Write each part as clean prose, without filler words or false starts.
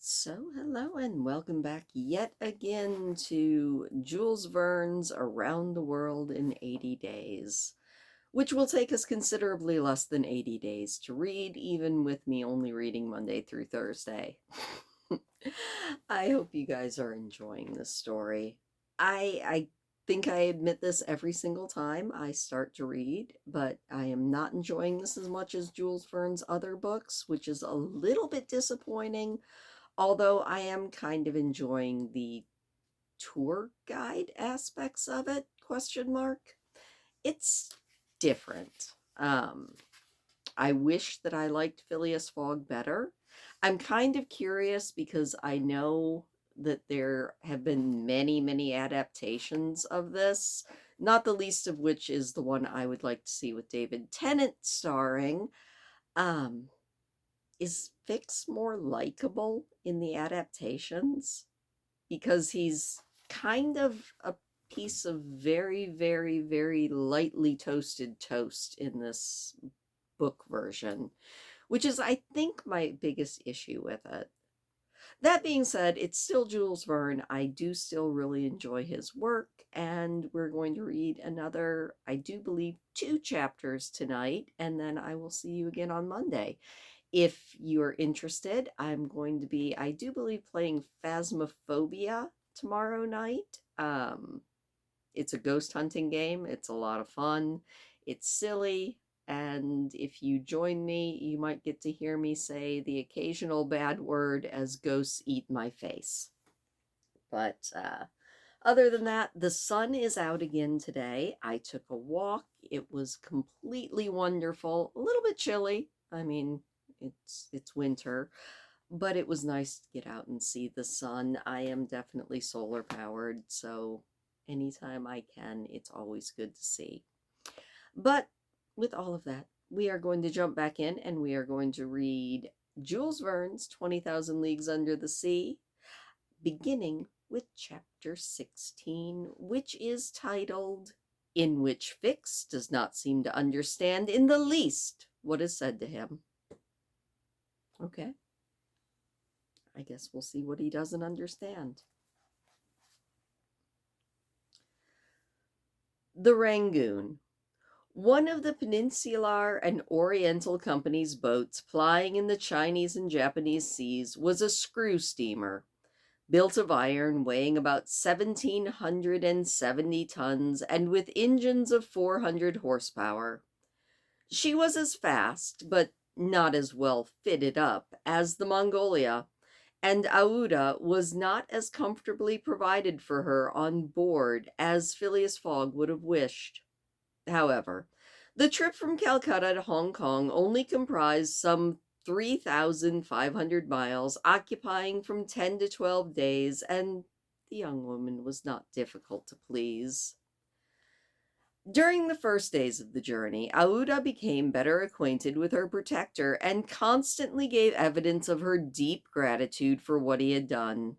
So, hello and welcome back yet again to Jules Verne's Around the World in 80 Days, which will take us considerably less than 80 days to read, even with me only reading Monday through Thursday. I hope you guys are enjoying this story. I think I admit this every single time I start to read, but I am not enjoying this as much as Jules Verne's other books, which is a little bit disappointing. Although I am kind of enjoying the tour guide aspects of it, question mark. It's different. I wish that I liked Phileas Fogg better. I'm kind of curious because I know that there have been many adaptations of this, not the least of which is the one I would like to see with David Tennant starring. Um, is Fix more likable in the adaptations? Because he's kind of a piece of very lightly toasted toast in this book version, which is, I think, my biggest issue with it. That being said, it's still Jules Verne. I do still really enjoy his work, and we're going to read another, I do believe, 2 chapters tonight, and then I will see you again on Monday. If you're interested, I'm going to be, I do believe, playing Phasmophobia tomorrow night. It's a ghost hunting game. It's a lot of fun. It's silly. And if you join me, you might get to hear me say the occasional bad word as ghosts eat my face. But other than that, the sun is out again today. I took a walk. It was completely wonderful. A little bit chilly. I mean, it's winter, but it was nice to get out and see the sun. I am definitely solar powered, so anytime I can, it's always good to see. But with all of that, we are going to jump back in and we are going to read Jules Verne's 20,000 Leagues Under the Sea, beginning with chapter 16, which is titled In Which Fix Does Not Seem to Understand in the Least What Is Said to Him. Okay. I guess we'll see what he doesn't understand. The Rangoon. One of the Peninsular and Oriental Company's boats plying in the Chinese and Japanese seas was a screw steamer, built of iron, weighing about 1,770 tons and with engines of 400 horsepower. She was as fast, but not as well fitted up, as the Mongolia, and Aouda was not as comfortably provided for her on board as Phileas Fogg would have wished. However, the trip from Calcutta to Hong Kong only comprised some 3,500 miles, occupying from 10 to 12 days, and the young woman was not difficult to please. During the first days of the journey, Aouda became better acquainted with her protector and constantly gave evidence of her deep gratitude for what he had done.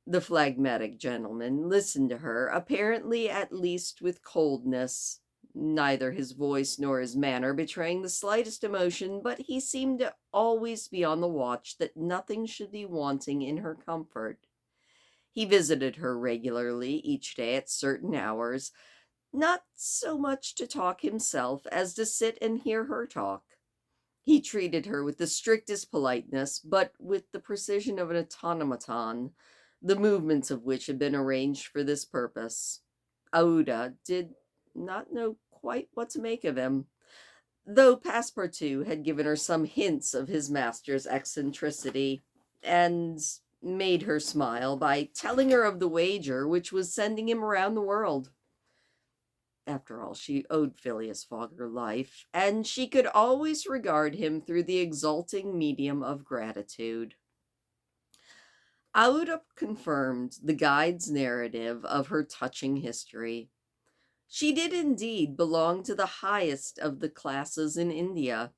The phlegmatic gentleman listened to her, apparently at least with coldness, neither his voice nor his manner betraying the slightest emotion, but he seemed to always be on the watch that nothing should be wanting in her comfort. He visited her regularly each day at certain hours, not so much to talk himself as to sit and hear her talk. He treated her with the strictest politeness, but with the precision of an automaton, the movements of which had been arranged for this purpose. Aouda did not know quite what to make of him, though Passepartout had given her some hints of his master's eccentricity, and made her smile by telling her of the wager which was sending him around the world. After all, she owed Phileas Fogg her life, and she could always regard him through the exalting medium of gratitude. Aouda confirmed the guide's narrative of her touching history. She did indeed belong to the highest of the classes in India.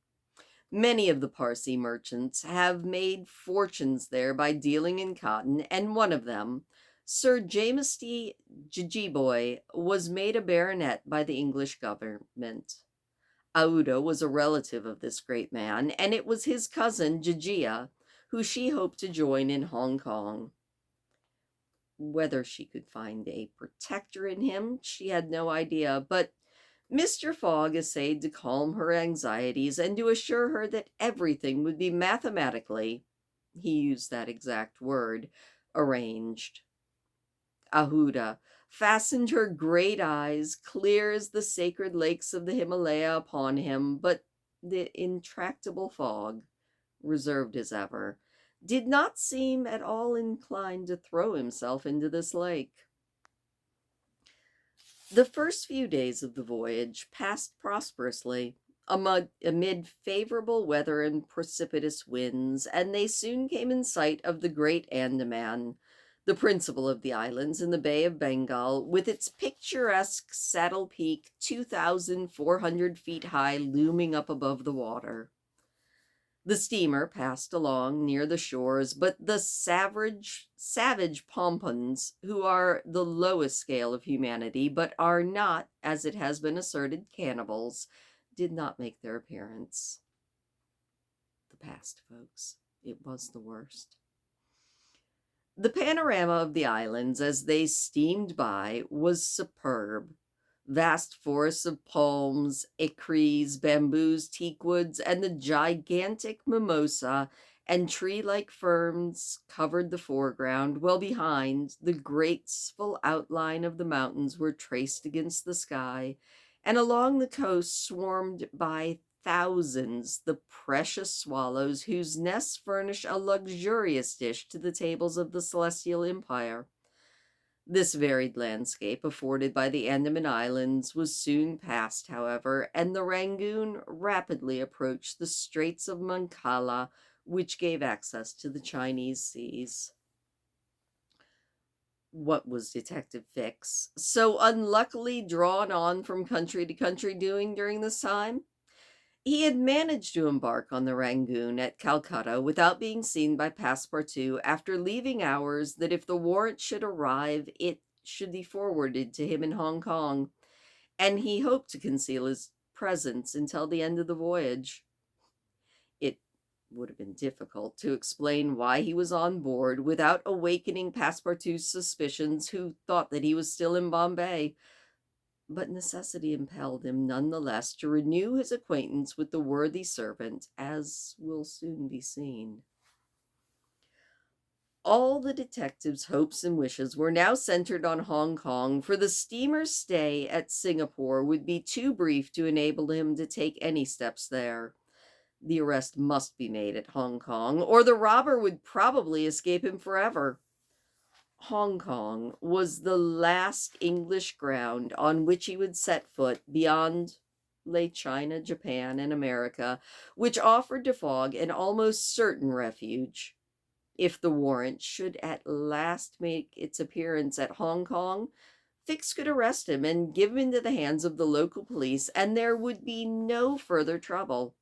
Many of the Parsi merchants have made fortunes there by dealing in cotton, and one of them, Sir James T. Jejeeboy, was made a baronet by the English government. Aouda was a relative of this great man, and it was his cousin Jejia who she hoped to join in Hong Kong. Whether she could find a protector in him, she had no idea, but Mr. Fogg essayed to calm her anxieties and to assure her that everything would be mathematically, he used that exact word, arranged. Ahuda fastened her great eyes, clear as the sacred lakes of the Himalaya, upon him, but the intractable Fogg, reserved as ever, did not seem at all inclined to throw himself into this lake. The first few days of the voyage passed prosperously amid favorable weather and precipitous winds, and they soon came in sight of the great Andaman, the principal of the islands in the Bay of Bengal, with its picturesque saddle peak 2,400 feet high looming up above the water. The steamer passed along near the shores, but the savage Pompons, who are the lowest scale of humanity, but are not, as it has been asserted, cannibals, did not make their appearance. The past, folks. It was the worst. The panorama of the islands as they steamed by was superb. Vast forests of palms, ecrees, bamboos, teakwoods, and the gigantic mimosa and tree-like ferns covered the foreground, while behind, the graceful outline of the mountains were traced against the sky, and along the coast swarmed by thousands the precious swallows whose nests furnish a luxurious dish to the tables of the Celestial Empire. This varied landscape afforded by the Andaman Islands was soon passed, however, and the Rangoon rapidly approached the Straits of Mancala, which gave access to the Chinese seas. What was Detective Fix so unluckily drawn on from country to country doing during this time? He had managed to embark on the Rangoon at Calcutta without being seen by Passepartout after leaving hours that if the warrant should arrive, it should be forwarded to him in Hong Kong, and he hoped to conceal his presence until the end of the voyage. It would have been difficult to explain why he was on board without awakening Passepartout's suspicions, who thought that he was still in Bombay, but necessity impelled him nonetheless to renew his acquaintance with the worthy servant, as will soon be seen. All the detective's hopes and wishes were now centered on Hong Kong, for the steamer's stay at Singapore would be too brief to enable him to take any steps there. The arrest must be made at Hong Kong, or the robber would probably escape him forever. Hong Kong was the last English ground on which he would set foot. Beyond lay China, Japan, and America, which offered to Fogg an almost certain refuge. If the warrant should at last make its appearance at Hong Kong, Fix could arrest him and give him into the hands of the local police, and there would be no further trouble.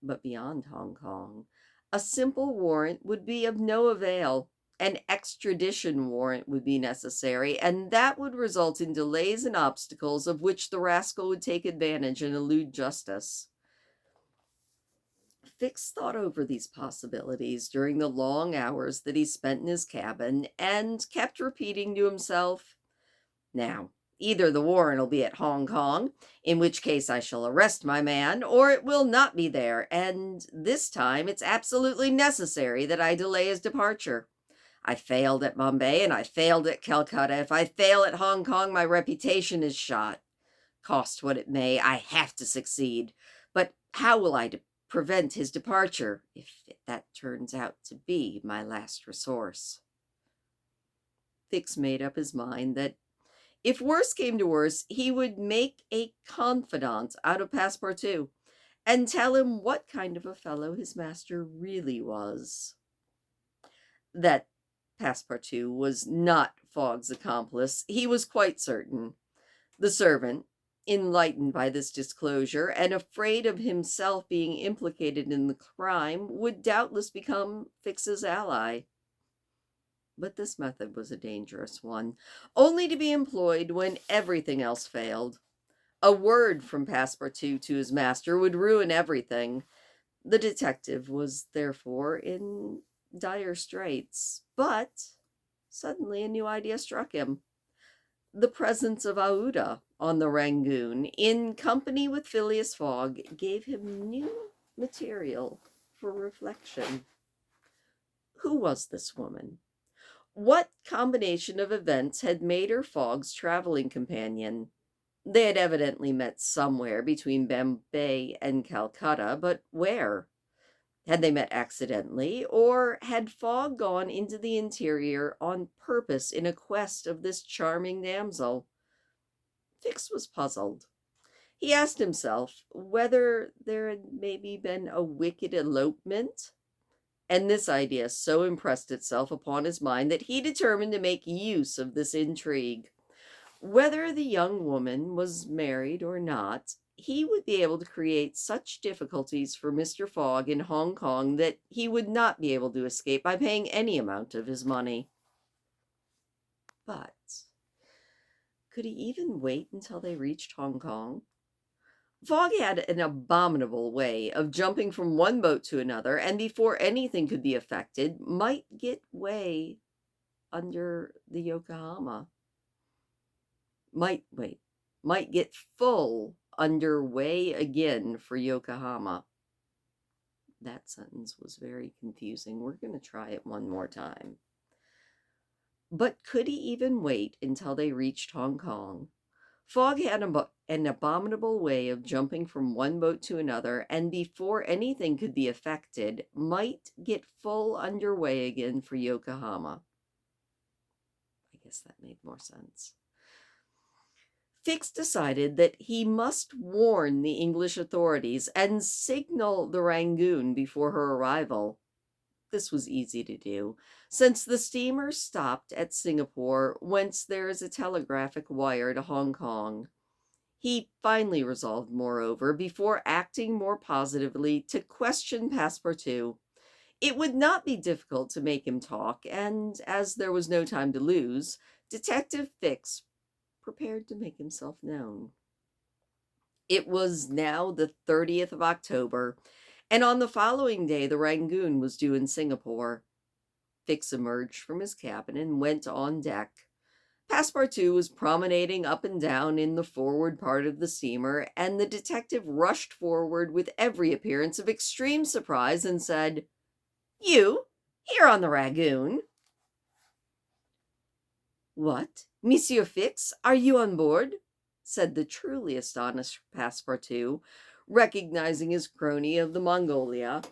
But beyond Hong Kong, a simple warrant would be of no avail. An extradition warrant would be necessary, and that would result in delays and obstacles of which the rascal would take advantage and elude justice. Fix thought over these possibilities during the long hours that he spent in his cabin, and kept repeating to himself, "Now, either the warrant will be at Hong Kong, in which case I shall arrest my man, or it will not be there, and this time it's absolutely necessary that I delay his departure. I failed at Bombay and I failed at Calcutta. If I fail at Hong Kong, my reputation is shot. Cost what it may, I have to succeed. But how will I prevent his departure, if that turns out to be my last resource?" Fix made up his mind that if worse came to worse, he would make a confidant out of Passepartout and tell him what kind of a fellow his master really was. That Passepartout was not Fogg's accomplice he was quite certain. The servant, enlightened by this disclosure, and afraid of himself being implicated in the crime, would doubtless become Fix's ally. But this method was a dangerous one, only to be employed when everything else failed. A word from Passepartout to his master would ruin everything. The detective was therefore in dire straits, but suddenly a new idea struck him. The presence of Aouda on the Rangoon, in company with Phileas Fogg, gave him new material for reflection. Who was this woman? What combination of events had made her Fogg's traveling companion? They had evidently met somewhere between Bombay and Calcutta, but where? Had they met accidentally, or had Fogg gone into the interior on purpose in a quest of this charming damsel? Fix was puzzled. He asked himself whether there had maybe been a wicked elopement, and this idea so impressed itself upon his mind that he determined to make use of this intrigue. Whether the young woman was married or not, he would be able to create such difficulties for Mr. Fogg in Hong Kong that he would not be able to escape by paying any amount of his money. But could he even wait until they reached Hong Kong? Fogg had an abominable way of jumping from one boat to another, and before anything could be effected, might get way under the Yokohama. Might get full underway again for Yokohama. That sentence was very confusing. We're going to try it one more time. But could he even wait until they reached Hong Kong? Fogg had an abominable way of jumping from one boat to another, and before anything could be effected, might get full underway again for Yokohama. I guess that made more sense. Fix decided that he must warn the English authorities and signal the Rangoon before her arrival. This was easy to do, since the steamer stopped at Singapore, whence there is a telegraphic wire to Hong Kong. He finally resolved, moreover, before acting more positively, to question Passepartout. It would not be difficult to make him talk, and as there was no time to lose, Detective Fix prepared to make himself known. It was now the 30th of October, and on the following day the Rangoon was due in Singapore. Fix emerged from his cabin and went on deck. Passepartout was promenading up and down in the forward part of the steamer, and the detective rushed forward with every appearance of extreme surprise and said, "You, here on the Rangoon?" "What, Monsieur Fix, are you on board?" said the truly astonished Passepartout, recognizing his crony of the Mongolia.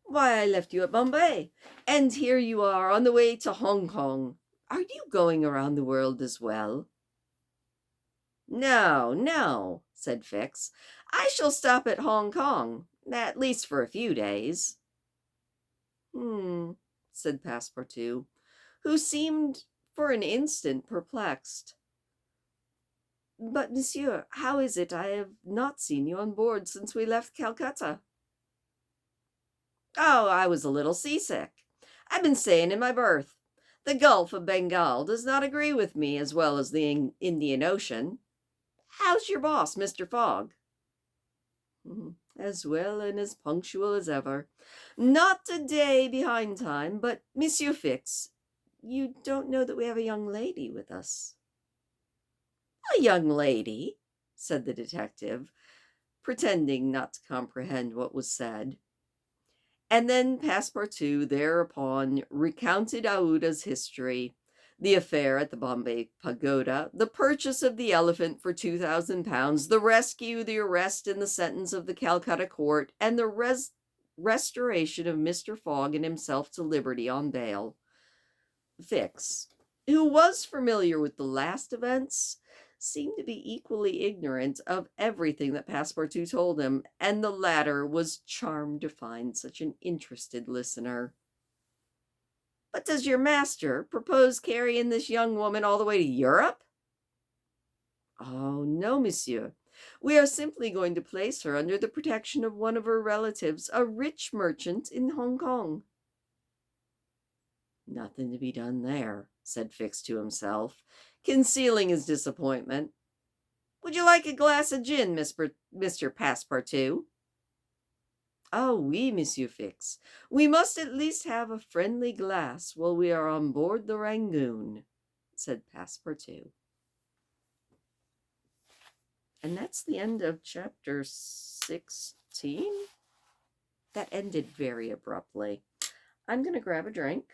"Why, I left you at Bombay, and here you are on the way to Hong Kong. Are you going around the world as well?" "No, no," said Fix. "I shall stop at Hong Kong, at least for a few days." Said Passepartout, who seemed for an instant perplexed. "But, monsieur, how is it I have not seen you on board since we left Calcutta?" "Oh, I was a little seasick. I've been staying in my berth. The Gulf of Bengal does not agree with me as well as the Indian Ocean. How's your boss, Mr. Fogg?" "As well and as punctual as ever. Not a day behind time, but, Monsieur Fix, you don't know that we have a young lady with us." "A young lady?" said the detective, pretending not to comprehend what was said. And then Passepartout thereupon recounted Aouda's history, the affair at the Bombay Pagoda, the purchase of the elephant for £2,000, the rescue, the arrest, and the sentence of the Calcutta court, and the restoration of Mr. Fogg and himself to liberty on bail. Fix, who was familiar with the last events, seemed to be equally ignorant of everything that Passepartout told him, and the latter was charmed to find such an interested listener. "But does your master propose carrying this young woman all the way to Europe?" "Oh, no, monsieur. We are simply going to place her under the protection of one of her relatives, a rich merchant in Hong Kong." "Nothing to be done there," said Fix to himself, concealing his disappointment. "Would you like a glass of gin, Mr. Passepartout?" "Ah oui, Monsieur Fix. We must at least have a friendly glass while we are on board the Rangoon," said Passepartout. And that's the end of chapter 16. That ended very abruptly. I'm going to grab a drink,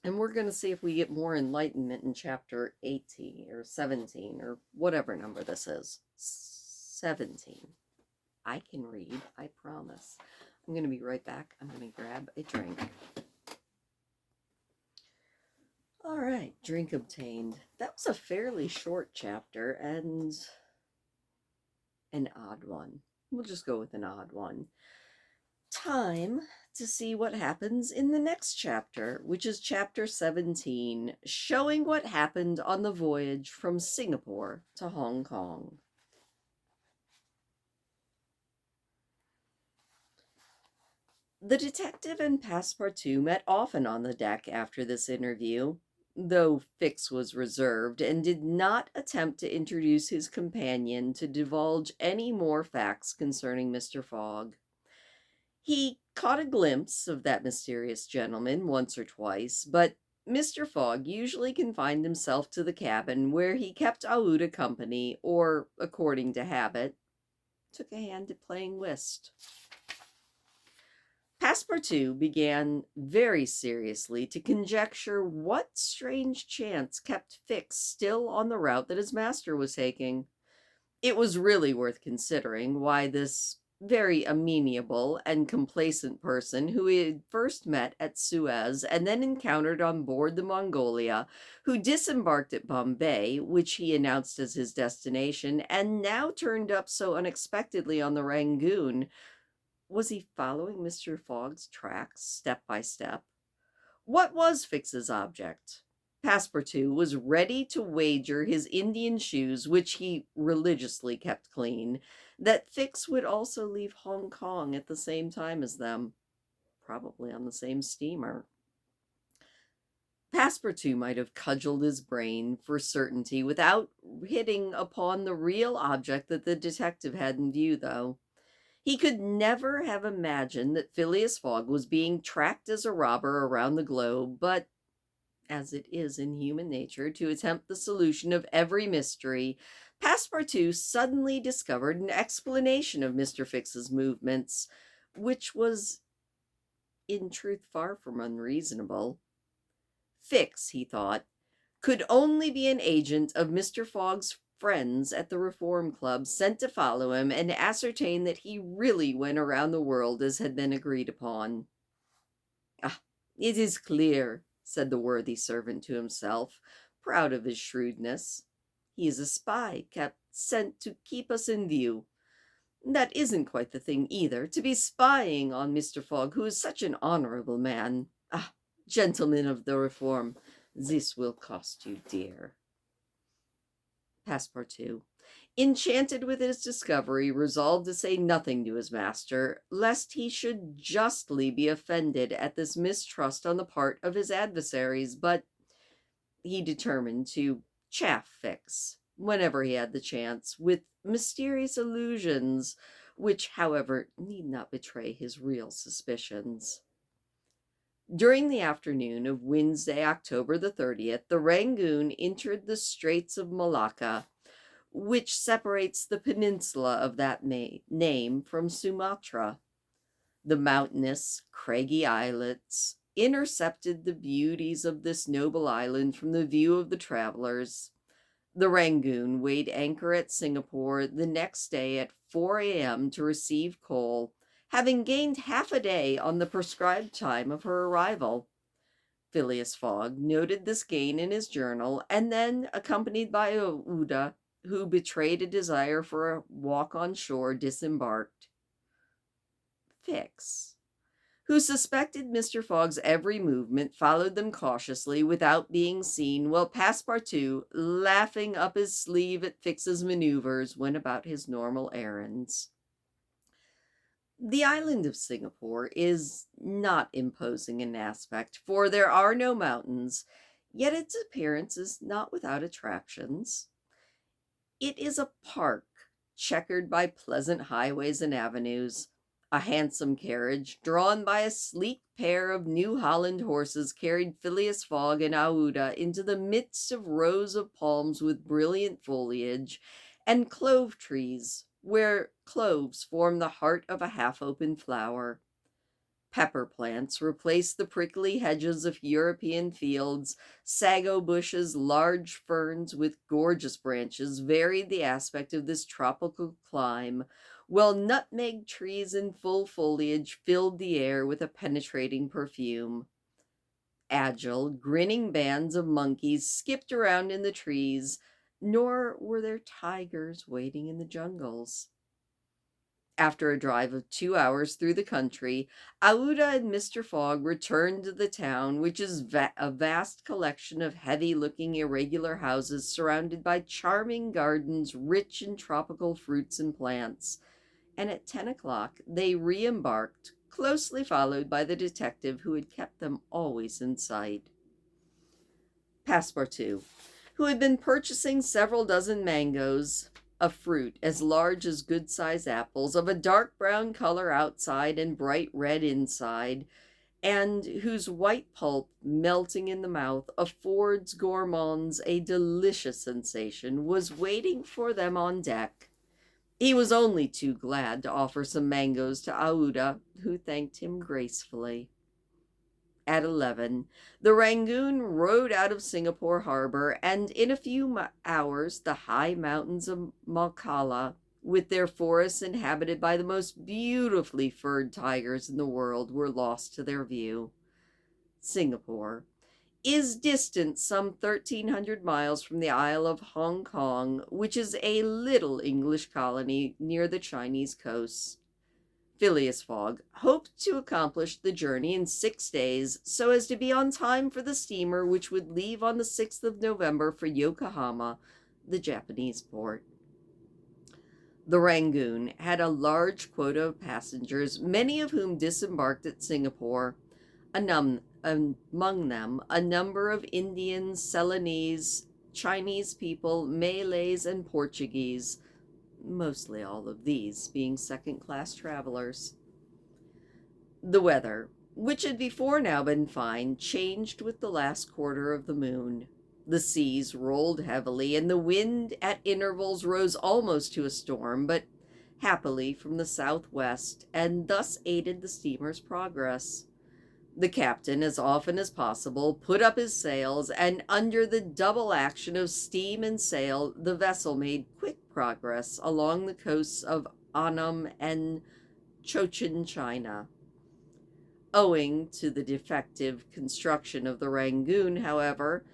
and we're going to see if we get more enlightenment in chapter 18 or 17 or whatever number this is. 17. I can read, I promise. I'm going to be right back. I'm going to grab a drink. All right, drink obtained. That was a fairly short chapter and an odd one. We'll just go with an odd one. Time to see what happens in the next chapter, which is chapter 17, showing what happened on the voyage from Singapore to Hong Kong. The detective and Passepartout met often on the deck after this interview, though Fix was reserved and did not attempt to introduce his companion to divulge any more facts concerning Mr. Fogg. He caught a glimpse of that mysterious gentleman once or twice, but Mr. Fogg usually confined himself to the cabin, where he kept Aouda company, or, according to habit, took a hand at playing whist. Passepartout began very seriously to conjecture what strange chance kept Fix still on the route that his master was taking. It was really worth considering why this very amenable and complacent person, who he had first met at Suez and then encountered on board the Mongolia, who disembarked at Bombay, which he announced as his destination, and now turned up so unexpectedly on the Rangoon, was he following Mr. Fogg's tracks step by step? What was Fix's object? Passepartout was ready to wager his Indian shoes, which he religiously kept clean, that Fix would also leave Hong Kong at the same time as them, probably on the same steamer. Passepartout might have cudgeled his brain for certainty without hitting upon the real object that the detective had in view, though. He could never have imagined that Phileas Fogg was being tracked as a robber around the globe, but as it is in human nature to attempt the solution of every mystery, Passepartout suddenly discovered an explanation of Mr. Fix's movements, which was in truth far from unreasonable. Fix, he thought, could only be an agent of Mr. Fogg's friends at the Reform Club, sent to follow him and ascertain that he really went around the world as had been agreed upon. "Ah, it is clear," said the worthy servant to himself, proud of his shrewdness. "He is a spy, sent to keep us in view. That isn't quite the thing either, to be spying on Mr. Fogg, who is such an honorable man. Ah, gentlemen of the Reform, this will cost you dear." Passepartout, enchanted with his discovery, resolved to say nothing to his master, lest he should justly be offended at this mistrust on the part of his adversaries, but he determined to chaff Fix, whenever he had the chance, with mysterious allusions, which, however, need not betray his real suspicions. During the afternoon of Wednesday, October the 30th, the Rangoon entered the Straits of Malacca, which separates the peninsula of that name from Sumatra. The mountainous, craggy islets intercepted the beauties of this noble island from the view of the travelers. The Rangoon weighed anchor at Singapore the next day at 4 a.m. to receive coal, having gained half a day on the prescribed time of her arrival. Phileas Fogg noted this gain in his journal, and then, accompanied by Aouda, who betrayed a desire for a walk on shore, disembarked. Fix, who suspected Mr. Fogg's every movement, followed them cautiously without being seen, while Passepartout, laughing up his sleeve at Fix's maneuvers, went about his normal errands. The island of Singapore is not imposing in aspect, for there are no mountains, yet its appearance is not without attractions. It is a park, checkered by pleasant highways and avenues, A handsome carriage, drawn by a sleek pair of New Holland horses, carried Phileas Fogg and Aouda into the midst of rows of palms with brilliant foliage, and clove trees, where cloves form the heart of a half-open flower. Pepper plants replaced the prickly hedges of European fields. Sago bushes, large ferns with gorgeous branches, varied the aspect of this tropical clime, while nutmeg trees in full foliage filled the air with a penetrating perfume. Agile, grinning bands of monkeys skipped around in the trees, nor were there tigers waiting in the jungles. After a drive of 2 hours through the country, Aouda and Mr. Fogg returned to the town, which is a vast collection of heavy-looking irregular houses surrounded by charming gardens rich in tropical fruits and plants. And at 10 o'clock they re-embarked, closely followed by the detective who had kept them always in sight. Passepartout, who had been purchasing several dozen mangoes, a fruit as large as good-sized apples, of a dark brown color outside and bright red inside, and whose white pulp, melting in the mouth, affords gourmands a delicious sensation, was waiting for them on deck. He was only too glad to offer some mangoes to Aouda, who thanked him gracefully. At 11, the Rangoon rode out of Singapore harbor, and in a few hours the high mountains of Malcala, with their forests inhabited by the most beautifully furred tigers in the world, were lost to their view. Singapore is distant some 1,300 miles from the Isle of Hong Kong, which is a little English colony near the Chinese coast. Phileas Fogg hoped to accomplish the journey in 6 days, so as to be on time for the steamer which would leave on the 6th of November for Yokohama, the Japanese port. The Rangoon had a large quota of passengers, many of whom disembarked at Singapore, among them a number of Indians, Ceylonese, Chinese people, Malays, and Portuguese, mostly all of these being second-class travelers. The weather, which had before now been fine, changed with the last quarter of the moon. The seas rolled heavily, and the wind at intervals rose almost to a storm, but happily from the southwest, and thus aided the steamer's progress. The captain, as often as possible, put up his sails, and under the double action of steam and sail, the vessel made quick progress along the coasts of Annam and Cochin China. Owing to the defective construction of the Rangoon, however,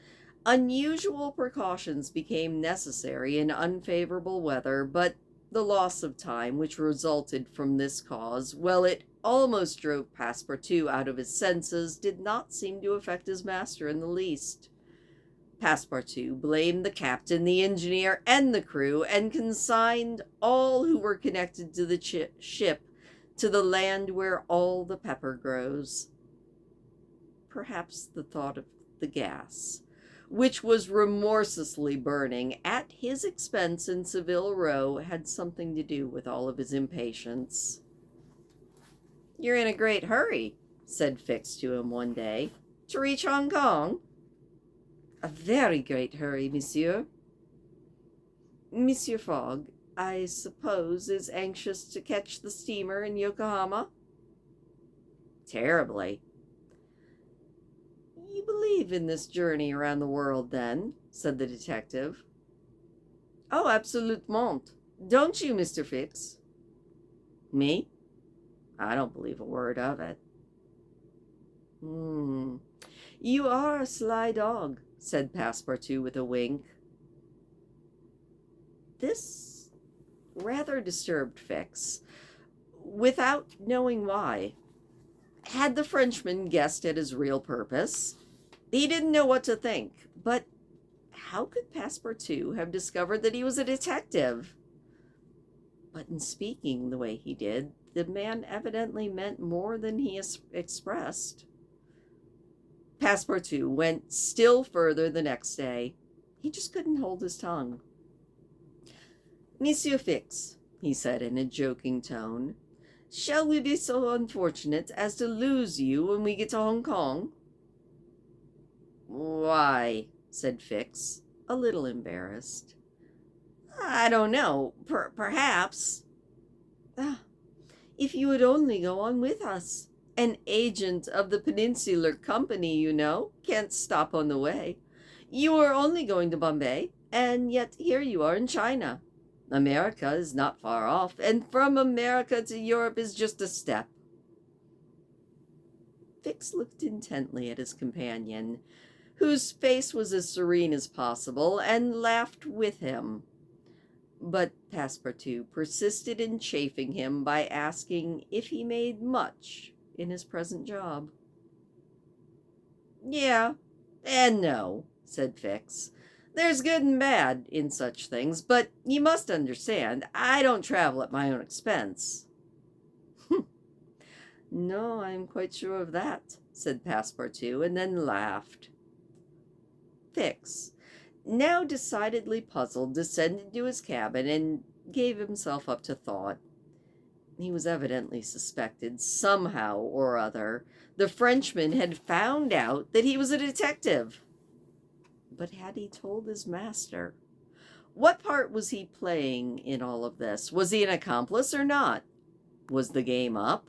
unusual precautions became necessary in unfavorable weather, but the loss of time which resulted from this cause, while it almost drove Passepartout out of his senses, did not seem to affect his master in the least. Passepartout blamed the captain, the engineer, and the crew, and consigned all who were connected to the ship to the land where all the pepper grows. Perhaps the thought of the gas, which was remorselessly burning at his expense in Savile Row, had something to do with all of his impatience. "You're in a great hurry," said Fix to him one day, "to reach Hong Kong?" "A very great hurry, monsieur." "Monsieur Fogg, I suppose, is anxious to catch the steamer in Yokohama?" "Terribly." "You believe in this journey around the world, then?" said the detective. "Oh, absolument. Don't you, Mr. Fix?" "Me? I don't believe a word of it." "You are a sly dog," said Passepartout with a wink. This rather disturbed Fix, without knowing why. Had the Frenchman guessed at his real purpose? He didn't know what to think, but how could Passepartout have discovered that he was a detective? But in speaking the way he did, the man evidently meant more than he expressed. Passepartout went still further the next day. He just couldn't hold his tongue. "Monsieur Fix," he said in a joking tone, Shall we be so unfortunate as to lose you when we get to Hong Kong?" "Why?" said Fix, a little embarrassed. "I don't know. Perhaps." "Ah, if you would only go on with us. An agent of the Peninsular Company, you know, can't stop on the way. You are only going to Bombay, and yet here you are in China. America is not far off, and from America to Europe is just a step." Fix looked intently at his companion, whose face was as serene as possible, and laughed with him. But Passepartout persisted in chaffing him by asking if he made much in his present job. "Yeah, and no," said Fix. "There's good and bad in such things, but you must understand, I don't travel at my own expense." "No, I'm quite sure of that," said Passepartout, and then laughed. Fix, now decidedly puzzled, descended to his cabin and gave himself up to thought. He was evidently suspected, somehow or other, the Frenchman had found out that he was a detective. But had he told his master? What part was he playing in all of this? Was he an accomplice or not? Was the game up?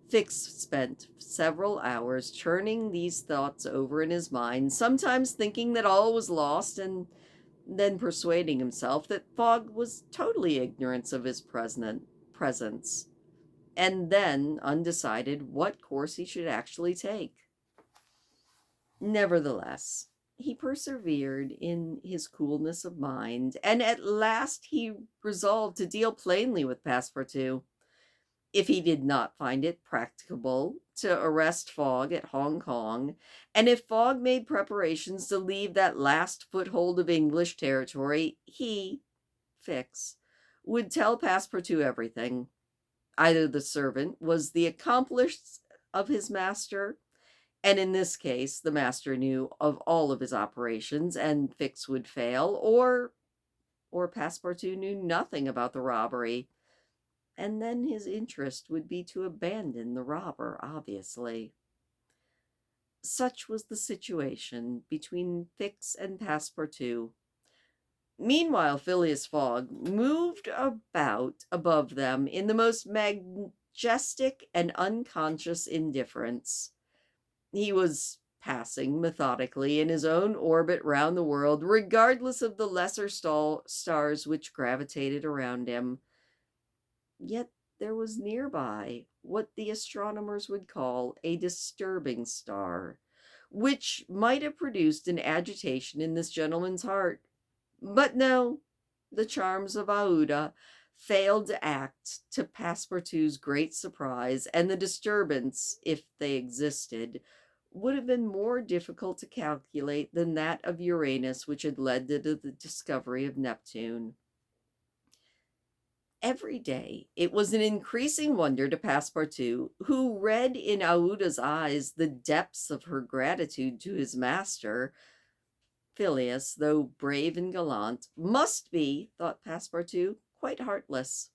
Fix spent several hours churning these thoughts over in his mind, sometimes thinking that all was lost, and then persuading himself that Fogg was totally ignorant of his presence, and then undecided what course he should actually take. Nevertheless, he persevered in his coolness of mind, and at last he resolved to deal plainly with Passepartout. If he did not find it practicable to arrest Fogg at Hong Kong, and if Fogg made preparations to leave that last foothold of English territory, he, Fix, would tell Passepartout everything. Either the servant was the accomplice of his master, and in this case the master knew of all of his operations and Fix would fail, or Passepartout knew nothing about the robbery, and then his interest would be to abandon the robber, obviously. Such was the situation between Fix and Passepartout. Meanwhile, Phileas Fogg moved about above them in the most majestic and unconscious indifference. He was passing methodically in his own orbit round the world, regardless of the lesser stars which gravitated around him. Yet there was nearby what the astronomers would call a disturbing star, which might have produced an agitation in this gentleman's heart. But no, the charms of Aouda failed to act to Passepartout's great surprise, and the disturbance, if they existed, would have been more difficult to calculate than that of Uranus which had led to the discovery of Neptune. Every day it was an increasing wonder to Passepartout, who read in Aouda's eyes the depths of her gratitude to his master. Phileas, though brave and gallant, must be, thought Passepartout, quite heartless.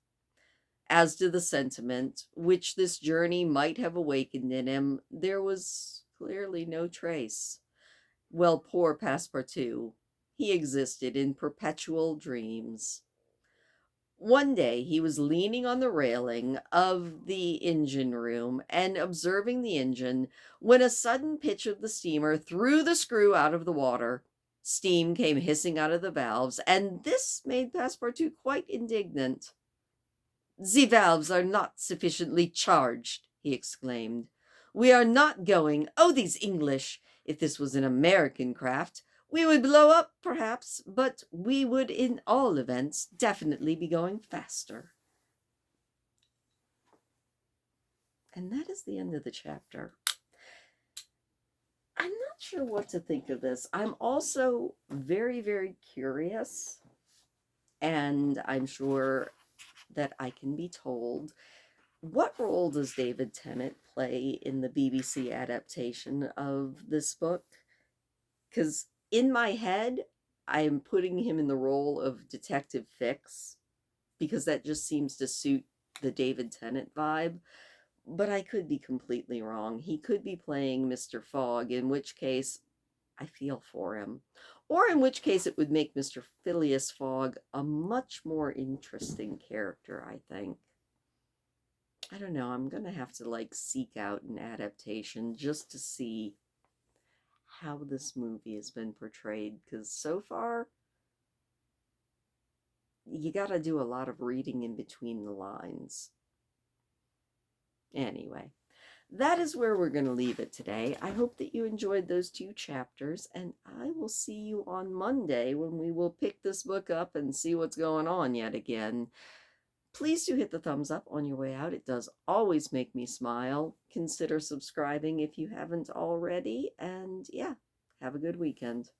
As to the sentiment which this journey might have awakened in him, there was clearly no trace. Well, poor Passepartout, he existed in perpetual dreams. One day he was leaning on the railing of the engine room and observing the engine, when a sudden pitch of the steamer threw the screw out of the water. Steam came hissing out of the valves, and this made Passepartout quite indignant. "The valves are not sufficiently charged," he exclaimed. "We are not going. Oh, these English! If this was an American craft, we would blow up, perhaps, but we would, in all events, definitely be going faster." And that is the end of the chapter. I'm not sure what to think of this. I'm also very, very curious, and I'm sure that I can be told, what role does David Tennant play in the BBC adaptation of this book? Because in my head, I'm putting him in the role of Detective Fix, because that just seems to suit the David Tennant vibe, but I could be completely wrong. He could be playing Mr. Fogg, in which case I feel for him. Or in which case it would make Mr. Phileas Fogg a much more interesting character, I think. I don't know, I'm gonna have to like seek out an adaptation just to see how this movie has been portrayed, because so far you gotta do a lot of reading in between the lines. Anyway, that is where we're going to leave it today. I hope that you enjoyed those 2 chapters, and I will see you on Monday when we will pick this book up and see what's going on yet again. Please do hit the thumbs up on your way out. It does always make me smile. Consider subscribing if you haven't already, and yeah, have a good weekend.